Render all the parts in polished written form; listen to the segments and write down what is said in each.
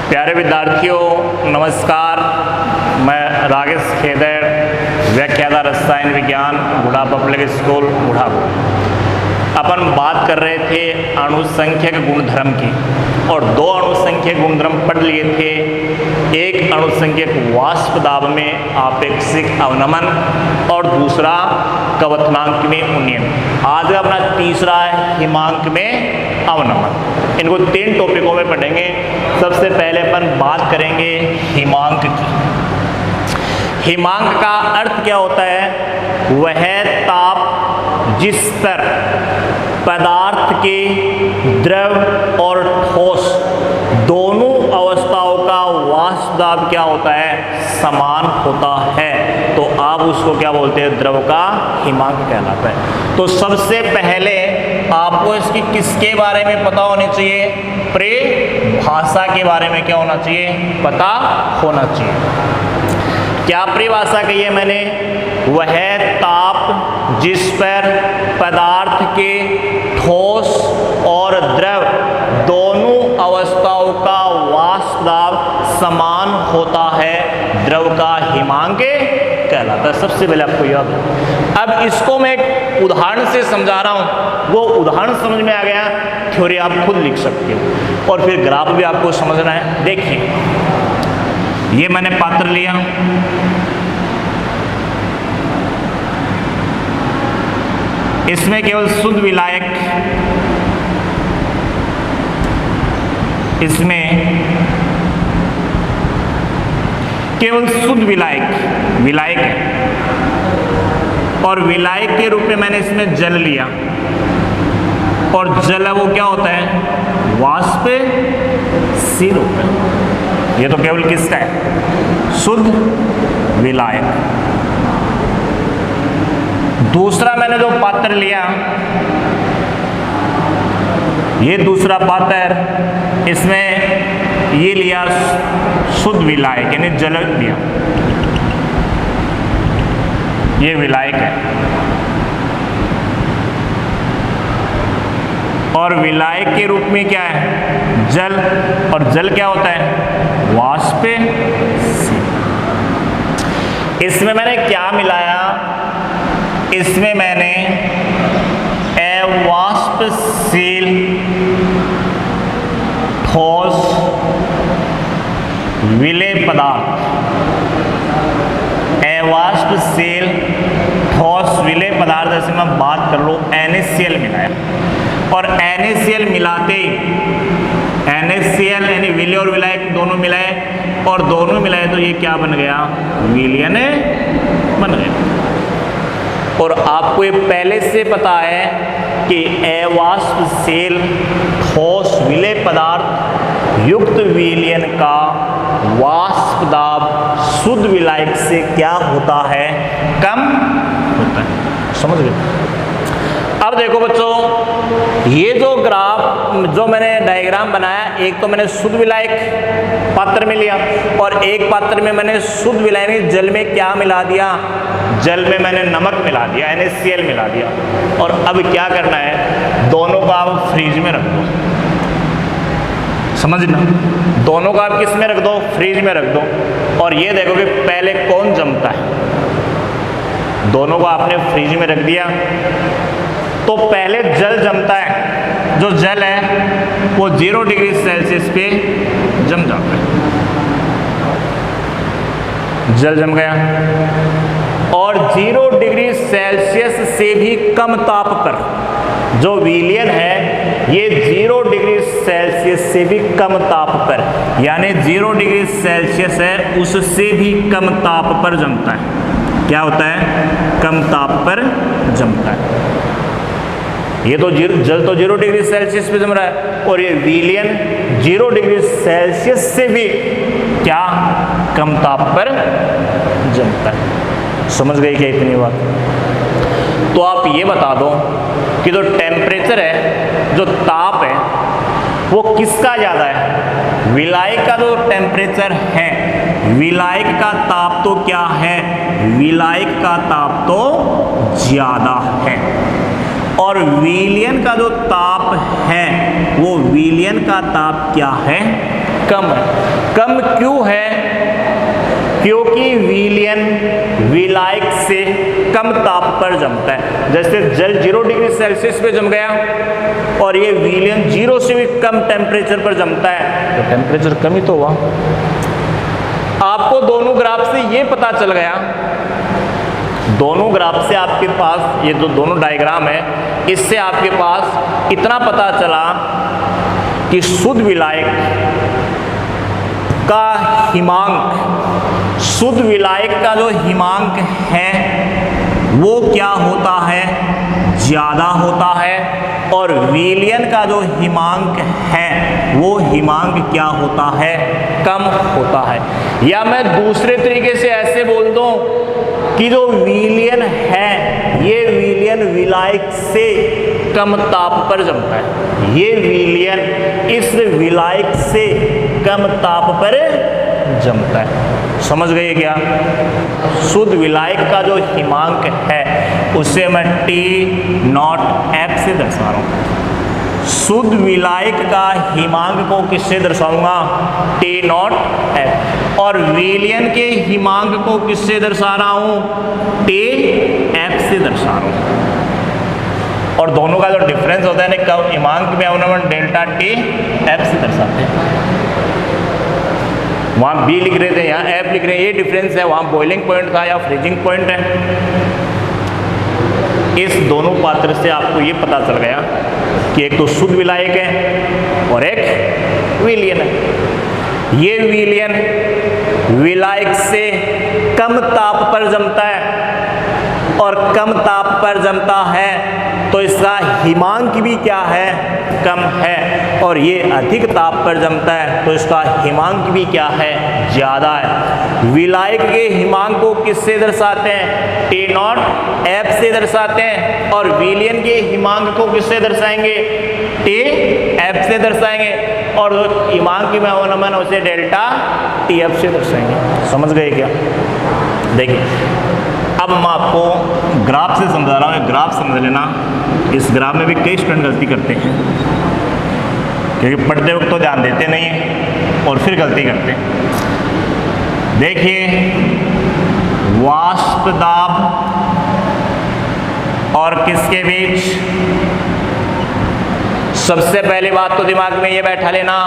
प्यारे विद्यार्थियों नमस्कार। मैं राकेश खेदर, व्याख्याता रसायन विज्ञान, बुढ़ा पब्लिक स्कूल बुढ़ापुर। अपन बात कर रहे थे अणुसंख्यक गुणधर्म की और दो अणुसंख्यक गुणधर्म पढ़ लिए थे। एक अणुसंख्यक वाष्प दाब में आपेक्षिक अवनमन और दूसरा क्वथनांक में उन्नयन। आज अपना तीसरा है हिमांक में अवनमन। इनको 3 टॉपिकों में पढ़ेंगे। सबसे पहले अपन बात करेंगे हिमांक की। हिमांक का अर्थ क्या होता है? वह ताप जिस पर पदार्थ के द्रव और ठोस दोनों अवस्थाओं का वाष्प दाब क्या होता है? समान होता है, तो आप उसको क्या बोलते हैं? द्रव का हिमांक कहलाता है। तो सबसे पहले आपको इसकी किसके बारे में पता होनी चाहिए? परिभाषा के बारे में क्या होना चाहिए? पता होना चाहिए। क्या परिभाषा कही है मैंने? वह ताप जिस पर पदार्थ के ठोस और द्रव दोनों अवस्थाओं का वाष्प दाब समान होता है, द्रव का हिमांक कहलाता है। सबसे पहले आपको याद है। अब इसको मैं एक उदाहरण से समझा रहा हूं, वो उदाहरण समझ में आ गया, थ्योरी आप खुद लिख सकते हो और फिर ग्राफ भी आपको समझना है। देखिए, ये मैंने पात्र लिया, इसमें केवल शुद्ध विलायक, इसमें केवल शुद्ध विलायक है और विलायक के रूप में मैंने इसमें जल लिया और जल वो क्या होता है? वाष्पशील होता है। ये तो केवल किसका है? शुद्ध विलायक। दूसरा मैंने जो पात्र लिया, ये दूसरा पात्र, इसमें ये लिया शुद्ध विलायक यानी जल लिया, ये विलायक है और विलायक के रूप में क्या है? जल। और जल क्या होता है? वाष्पशील। इसमें मैंने क्या मिलाया? इसमें मैंने अवाष्पशील ठोस विलेय पदार्थ, अवाष्पशील ठोस विलेय पदार्थ, जैसे मैं बात कर लूँ NaCl मिलाया और NaCl मिलाते ही NaCl यानी विलेय और विलायक दोनों मिलाए और दोनों मिलाए तो ये क्या बन गया? विलयन बन गया। और आपको ये पहले से पता है कि अवाष्पशील ठोस विलेय पदार्थ युक्त विलयन का वाष्प दाब शुद्ध विलायक से क्या होता है? कम होता है। समझ गए? अब देखो बच्चों, ये जो ग्राफ जो मैंने डायग्राम बनाया, एक तो मैंने शुद्ध विलायक पात्र में लिया और एक पात्र में मैंने शुद्ध विलायक जल में क्या मिला दिया? जल में मैंने नमक मिला दिया, NaCl मिला दिया। और अब क्या करना है? दोनों को आप फ्रीज में रख दो। समझना, दोनों को आप किस में रख दो? फ्रीज में रख दो। और ये देखो कि पहले कौन जमता है। दोनों को आपने फ्रीज में रख दिया तो पहले जल जमता है। जो जल है वो 0 डिग्री सेल्सियस पे जम जाता है। जल जम गया और 0 डिग्री सेल्सियस से भी कम ताप पर जो विलयन है, ये 0 डिग्री सेल्सियस से भी कम ताप पर, यानी 0 डिग्री सेल्सियस है उससे भी कम ताप पर जमता है। क्या होता है? कम ताप पर जमता है। ये तो जल तो 0 डिग्री सेल्सियस पे जम रहा है और ये विलयन 0 डिग्री सेल्सियस से भी क्या? कम ताप पर जमता है। समझ गए क्या इतनी बात? तो आप ये बता दो कि जो टेम्परेचर है, जो ताप है, वो किसका ज़्यादा है? विलायक का जो टेम्परेचर है, विलायक का ताप तो क्या है? विलायक का ताप तो ज़्यादा है और विलयन का जो ताप है वो विलयन का ताप क्या है? कम है। कम क्यों है? क्योंकि विलयन विलायक से कम ताप पर जमता है। जैसे जल 0 डिग्री सेल्सियस पे जम गया और ये विलयन 0 से भी कम टेम्परेचर पर जमता है, तो टेम्परेचर कम ही तो हुआ। आपको दोनों ग्राफ से ये पता चल गया, दोनों ग्राफ से आपके पास ये जो दोनों डायग्राम है, इससे आपके पास इतना पता चला कि शुद्ध विलायक का हिमांक, शुद्ध विलायक का जो हिमांक है वो क्या होता है? ज़्यादा होता है। और विलयन का जो हिमांक है वो हिमांक क्या होता है? कम होता है। या मैं दूसरे तरीके से ऐसे बोल दूं कि जो विलयन है ये विलयन विलायक से कम ताप पर जमता है। ये विलयन इस विलायक से कम ताप पर जमता है। समझ गए क्या? शुद्ध विलायक का जो हिमांक है उसे मैं T0F से दर्शा रहा हूँ। शुद्ध विलायक का हिमांक को किससे दर्शाऊंगा? T0F। और विलयन के हिमांक को किससे दर्शा रहा हूँ? TF से दर्शा रहा हूँ। और दोनों का जो डिफरेंस होता है ना, हिमांक में हम डेल्टा TF से दर्शाते हैं। वहाँ बी लिख रहे थे, यहाँ एफ लिख रहे हैं, ये डिफरेंस है। वहाँ बॉइलिंग पॉइंट था या फ्रीजिंग पॉइंट है। इस दोनों पात्र से आपको ये पता चल गया कि एक तो शुद्ध विलायक है और एक विलयन है। ये विलयन विलायक से कम ताप पर जमता है और कम ताप पर जमता है तो इसका हिमांक भी क्या है? कम है। और ये अधिक ताप पर जमता है तो इसका हिमांक भी क्या है? ज़्यादा है। विलायक के हिमांक को किससे दर्शाते हैं? T0F से दर्शाते हैं। और विलयन के हिमांक को किससे दर्शाएंगे? TF से दर्शाएंगे। और हिमांक की अवनमन उसे डेल्टा TF से दर्शाएंगे। समझ गए क्या? देखिए, अब मैं आपको ग्राफ से समझा रहा हूँ। ग्राफ समझ लेना। इस ग्राफ में भी कई स्टूडेंट गलती करते हैं क्योंकि पढ़ते वक्त तो ध्यान देते नहीं हैं और फिर गलती करते हैं। देखिए, वाष्प दाब और किसके बीच? सबसे पहली बात तो दिमाग में ये बैठा लेना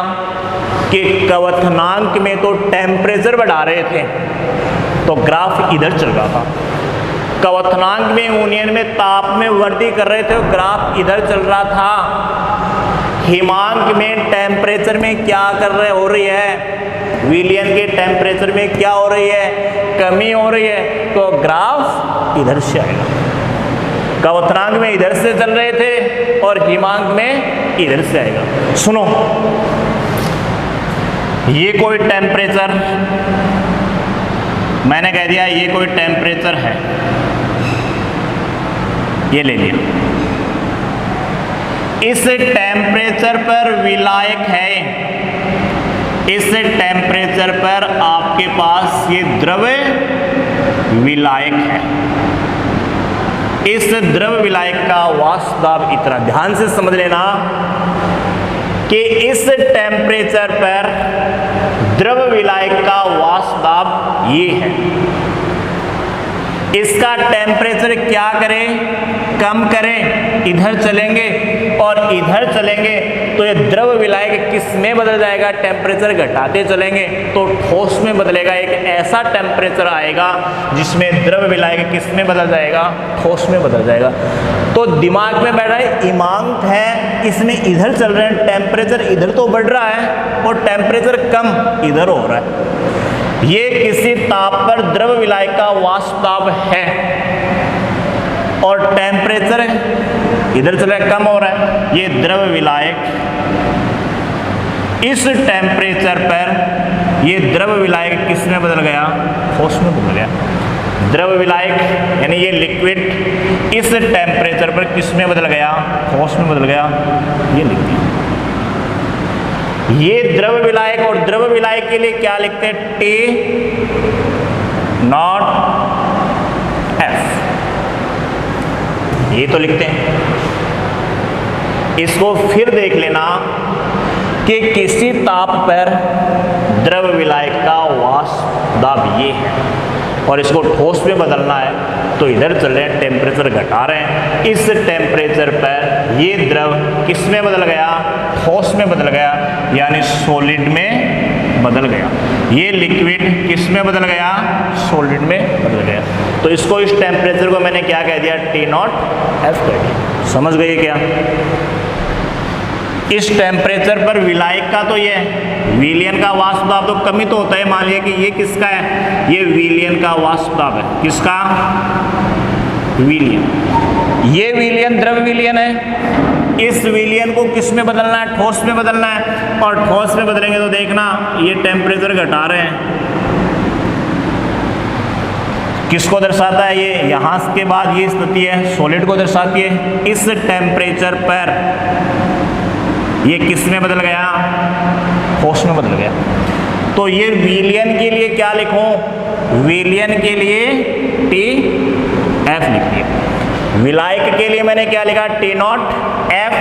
कि क्वथनांक में तो टेम्परेचर बढ़ा रहे थे तो ग्राफ इधर चल रहा था। क्वथनांक में यूनियन में ताप में वृद्धि कर रहे थे तो ग्राफ इधर चल रहा था। हिमांक में टेम्परेचर में क्या हो रही है? विलयन के टेम्परेचर में क्या हो रही है? कमी हो रही है। तो ग्राफ इधर से आएगा। क्वथनांक में इधर से चल रहे थे और हिमांक में इधर से आएगा। सुनो, ये कोई टेम्परेचर, मैंने कह दिया ये कोई टेम्परेचर है, ये ले लिया। इस टेम्परेचर पर विलायक है, इस टेम्परेचर पर आपके पास ये द्रव विलायक है। इस द्रव विलायक का वाष्प दाब इतना, ध्यान से समझ लेना कि इस टेम्परेचर पर द्रव विलायक का वाष्प दाब ये है। इसका टेम्परेचर क्या करें? कम करें, इधर चलेंगे और इधर चलेंगे तो ये द्रव विलायक किस में बदल जाएगा? टेम्परेचर घटाते चलेंगे तो ठोस में बदलेगा। एक ऐसा टेम्परेचर आएगा जिसमें द्रव विलायक किस में बदल जाएगा? ठोस में बदल जाएगा। तो दिमाग में बैठ रहा है हिमांक है, इसमें इधर चल रहे हैं, टेम्परेचर इधर तो बढ़ रहा है और टेम्परेचर कम इधर हो रहा है। ये किसी ताप पर द्रव विलायक का वाष्प दाब है और टेम्परेचर इधर चल रहा है, कम हो रहा है। ये द्रव विलायक इस टेम्परेचर पर, ये द्रव विलायक किस में बदल गया? ठोस में बदल गया। द्रव विलायक यानी ये लिक्विड इस टेम्परेचर पर किस में बदल गया? ठोस में बदल गया। ये लिख दिया। ये द्रव विलायक और द्रव विलायक के लिए क्या लिखते हैं? T0F, ये तो लिखते हैं। इसको फिर देख लेना कि किसी ताप पर द्रव विलायक का वाष्प दाब ये है, और इसको ठोस में बदलना है तो इधर चल रहे हैं, टेम्परेचर घटा रहे हैं। इस टेम्परेचर पर ये द्रव किस में बदल गया? ठोस में बदल गया, यानी सॉलिड में बदल गया। ये लिक्विड किस में बदल गया? सॉलिड में बदल गया। तो इसको, इस टेम्परेचर को मैंने क्या कह दिया? T0F कह दिया। समझ गए क्या? इस टेम्परेचर पर विलायक का तो ये विलयन का वाष्प दाब तो कमी तो होता है। मान लिया कि ये किसका है? ये विलयन का वाष्प दाब है। किसका? विलयन। ये विलयन द्रव विलयन है। इस विलयन को किस में बदलना है? ठोस में बदलना है। और ठोस में बदलेंगे तो देखना ये टेम्परेचर घटा रहे हैं। किसको दर्शाता है ये? यहाँ के बाद ये स्थिति है, सॉलिड को दर्शाती है। इस टेम्परेचर पर ये किस में बदल गया? ठोस में बदल गया। तो ये विलयन के लिए क्या लिखूं? विलयन के लिए TF लिख दिया। विलायक के लिए मैंने क्या लिखा? T0F।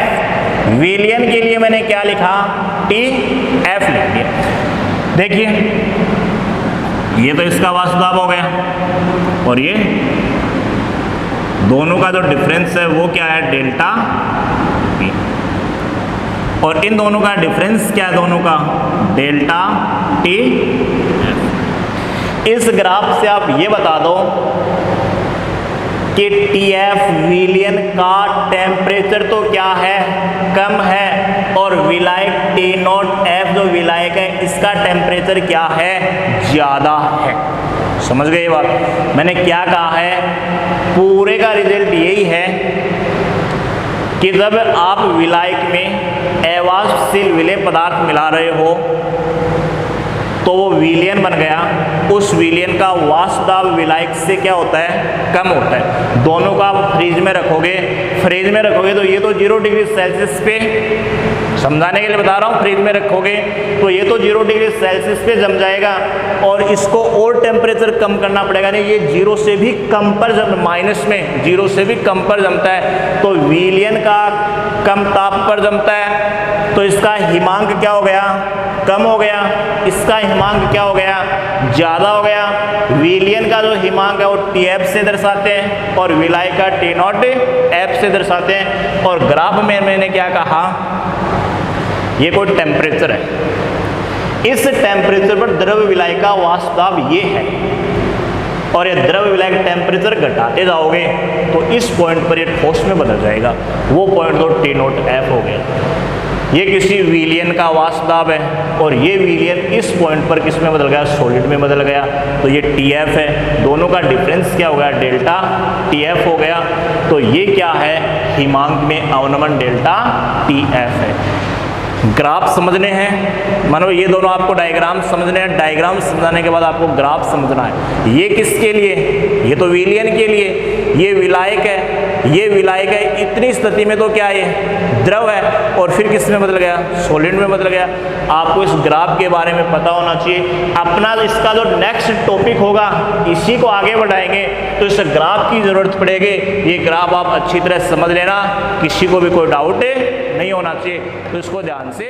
विलयन के लिए मैंने क्या लिखा? TF लिख दिया। देखिए, ये तो इसका वाष्प दाब हो गया, और ये दोनों का जो डिफरेंस है वो क्या है? Delta P। और इन दोनों का डिफरेंस क्या है? दोनों का डेल्टा TF। इस ग्राफ से आप ये बता दो कि TF विलयन का टेम्परेचर तो क्या है? कम है, और विलायक T0F जो विलायक है इसका टेम्परेचर क्या है? ज़्यादा है। समझ गए ये बात? मैंने क्या कहा है? पूरे का रिजल्ट यही है कि जब आप विलायक में अवाष्पशील विलेय पदार्थ मिला रहे हो तो वो विलयन बन गया। उस विलयन का वाष्प दाब विलायक से क्या होता है? कम होता है। दोनों का आप फ्रिज में रखोगे, तो ये तो 0 डिग्री सेल्सियस पे, समझाने के लिए बता रहा हूँ, फ्रिज में रखोगे तो ये तो 0 डिग्री सेल्सियस पे जम जाएगा, और इसको और टेम्परेचर कम करना पड़ेगा। नहीं, ये 0 से भी कम पर माइनस में 0 से भी कम पर जमता है। तो विलयन का कम ताप पर जमता है, तो इसका हिमांक क्या हो गया? कम हो गया। इसका हिमांक क्या हो गया? ज़्यादा हो गया। विलयन का जो हिमांक है वो TF से दर्शाते हैं, और विलायक का T0F से दर्शाते हैं। और ग्राफ में मैंने क्या कहा? ये कोई टेम्परेचर है। इस टेम्परेचर पर द्रव विलायक का वाष्प दाब ये है, और ये द्रव विलायक टेम्परेचर घटाते जाओगे तो इस पॉइंट पर ये ठोस में बदल जाएगा। वो पॉइंट तो T0F हो गया। ये किसी विलयन का वाष्प दाब है, और ये विलयन इस पॉइंट पर किस में बदल गया? सॉलिड में बदल गया। तो ये TF है। दोनों का डिफरेंस क्या हो गया? डेल्टा TF हो गया। तो ये क्या है? हिमांक में अवनमन डेल्टा TF है। ग्राफ समझने हैं, मानो ये दोनों आपको डायग्राम समझने हैं। डायग्राम समझाने के बाद आपको ग्राफ समझना है। ये किसके लिए? ये तो विलयन के लिए। ये विलायक है, ये विलायक है। इतनी स्थिति में तो क्या है? द्रव है, और फिर किस में बदल गया? सॉलिड में बदल गया। आपको इस ग्राफ के बारे में पता होना चाहिए। अपना इसका जो नेक्स्ट टॉपिक होगा इसी को आगे बढ़ाएंगे तो इस ग्राफ की जरूरत पड़ेगी। ये ग्राफ आप अच्छी तरह समझ लेना, किसी को भी कोई डाउट नहीं होना चाहिए, तो इसको ध्यान से